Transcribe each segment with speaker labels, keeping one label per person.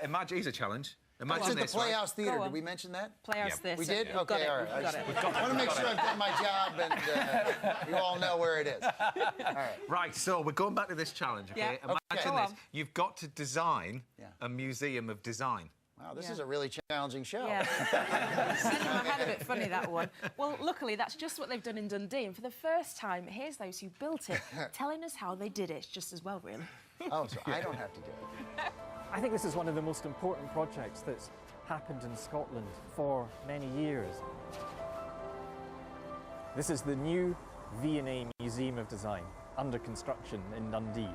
Speaker 1: Imagine, here's a challenge. Imagine
Speaker 2: this, the Playhouse Theatre. Did we mention that?
Speaker 3: Playhouse Theatre.
Speaker 2: We did? Okay, all right.
Speaker 1: I
Speaker 2: want to make sure I've done my job and you all know where it is. All right.
Speaker 1: Right, so we're going back to this challenge, okay?
Speaker 3: Yeah.
Speaker 1: Imagine this. You've got to design a museum of design.
Speaker 2: Wow, this is a really challenging show.
Speaker 3: Yeah. I had a bit funny, that one. Well, luckily, that's just what they've done in Dundee. And for the first time, here's those who built it telling us how they did it. It's just as well, really.
Speaker 2: Oh, so I don't have to do it.
Speaker 4: I think this is one of the most important projects that's happened in Scotland for many years. This is the new V&A Museum of Design, under construction in Dundee.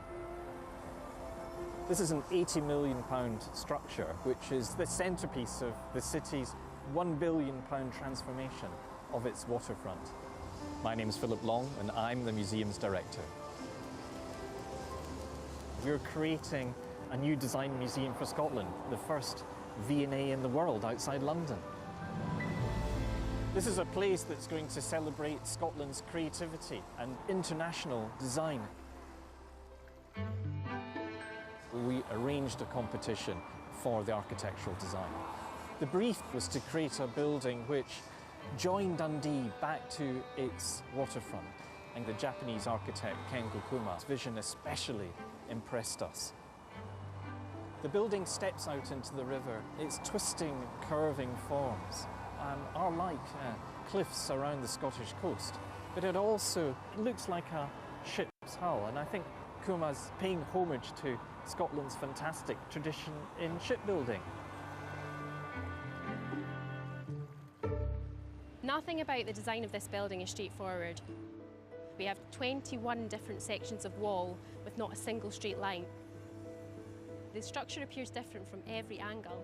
Speaker 4: This is an £80 million structure, which is the centrepiece of the city's £1 billion transformation of its waterfront. My name is Philip Long, and I'm the museum's director. We're creating a new design museum for Scotland, the first V&A in the world outside London. This is a place that's going to celebrate Scotland's creativity and international design. We arranged a competition for the architectural design. The brief was to create a building which joined Dundee back to its waterfront, and the Japanese architect Ken Gokuma's vision especially impressed us. The building steps out into the river. Its twisting, curving forms are like cliffs around the Scottish coast, but it also looks like a ship's hull, and I think Kuma's paying homage to Scotland's fantastic tradition in shipbuilding.
Speaker 5: Nothing about the design of this building is straightforward. We have 21 different sections of wall with not a single straight line. The structure appears different from every angle.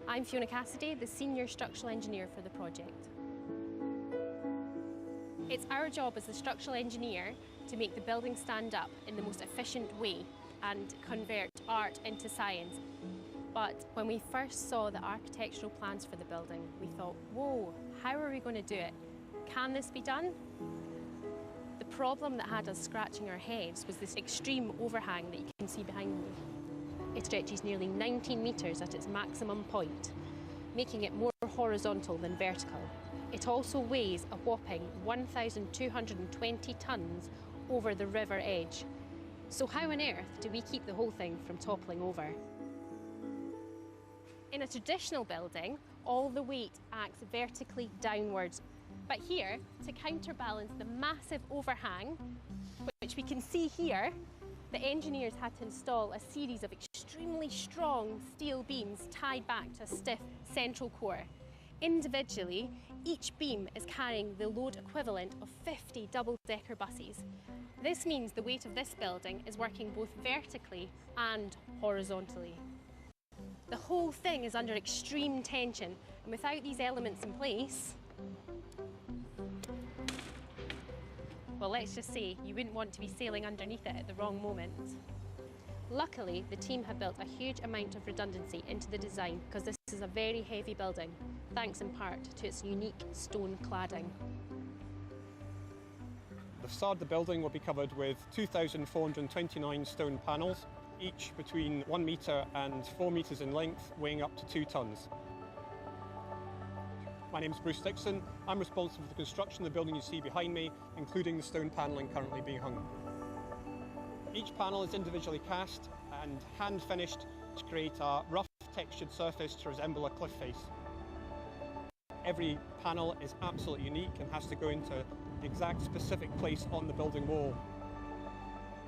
Speaker 5: I'm Fiona Cassidy, the Senior Structural Engineer for the project. It's our job as the structural engineer to make the building stand up in the most efficient way and convert art into science. But when we first saw the architectural plans for the building, we thought, whoa, how are we going to do it? Can this be done? The problem that had us scratching our heads was this extreme overhang that you can see behind me. It stretches nearly 19 metres at its maximum point, making it more horizontal than vertical. It also weighs a whopping 1,220 tonnes over the river edge. So how on earth do we keep the whole thing from toppling over? In a traditional building, all the weight acts vertically downwards. But here, to counterbalance the massive overhang, which we can see here, the engineers had to install a series of extremely strong steel beams tied back to a stiff central core. Individually, each beam is carrying the load equivalent of 50 double-decker buses. This means the weight of this building is working both vertically and horizontally. The whole thing is under extreme tension, and without these elements in place, well, let's just say you wouldn't want to be sailing underneath it at the wrong moment. Luckily, the team have built a huge amount of redundancy into the design because this is a very heavy building, thanks in part to its unique stone cladding.
Speaker 6: The facade of the building will be covered with 2,429 stone panels, each between 1 metre and 4 metres in length, weighing up to 2 tonnes. My name is Bruce Dixon. I'm responsible for the construction of the building you see behind me, including the stone panelling currently being hung. Each panel is individually cast and hand finished to create a rough textured surface to resemble a cliff face. Every panel is absolutely unique and has to go into the exact specific place on the building wall.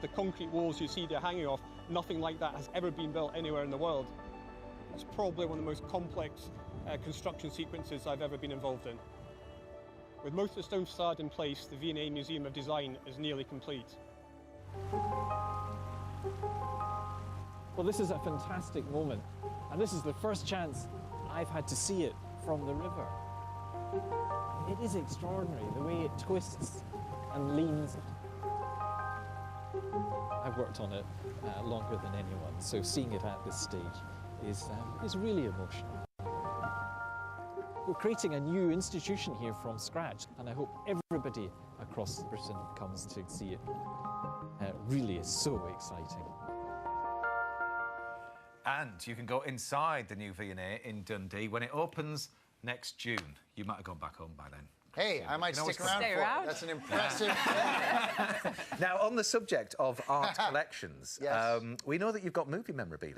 Speaker 6: The concrete walls you see they're hanging off, nothing like that has ever been built anywhere in the world. It's probably one of the most complex construction sequences I've ever been involved in. With most of the stone facade in place, the V&A Museum of Design is nearly complete.
Speaker 4: Well, this is a fantastic moment, and this is the first chance I've had to see it from the river. It is extraordinary, the way it twists and leans. I've worked on it longer than anyone, so seeing it at this stage is really emotional. We're creating a new institution here from scratch, and I hope everybody across Britain comes to see it. It really is so exciting.
Speaker 1: And you can go inside the new V&A in Dundee when it opens next June. You might have gone back home by then.
Speaker 2: Hey, I might stick around for it. That's an impressive...
Speaker 1: Now, on the subject of art collections,
Speaker 2: Yes.
Speaker 1: we know that you've got movie memorabilia.